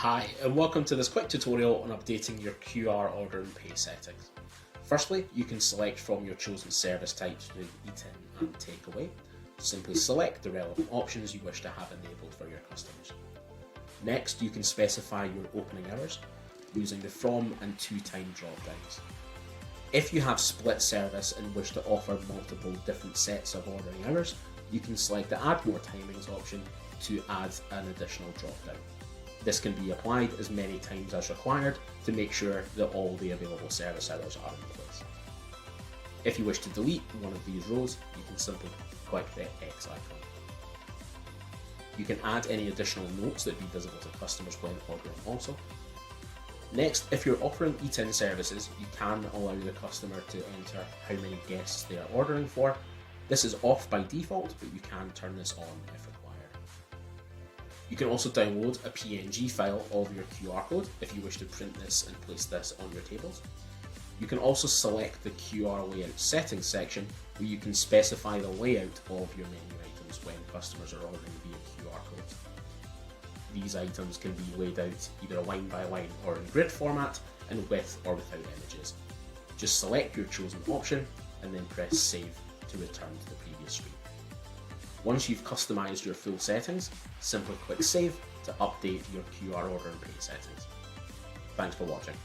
Hi, and welcome to this quick tutorial on updating your QR order and pay settings. Firstly, you can select from your chosen service types with Eat-in and Takeaway. Simply select the relevant options you wish to have enabled for your customers. Next, you can specify your opening hours using the From and To Time drop-downs. If you have split service and wish to offer multiple different sets of ordering hours, you can select the Add More Timings option to add an additional drop-down. This can be applied as many times as required to make sure that all the available service hours are in place. If you wish to delete one of these rows, you can simply click the X icon. You can add any additional notes that be visible to customers when ordering also. Next, if you're offering eat-in services, you can allow the customer to enter how many guests they are ordering for. This is off by default, but you can turn this on if required. You can also download a PNG file of your QR code if you wish to print this and place this on your tables. You can also select the QR layout settings section where you can specify the layout of your menu items when customers are ordering via QR codes. These items can be laid out either line by line or in grid format and with or without images. Just select your chosen option and then press Save to return to the previous screen. Once you've customized your full settings, simply click Save to update your QR order and pay settings. Thanks for watching.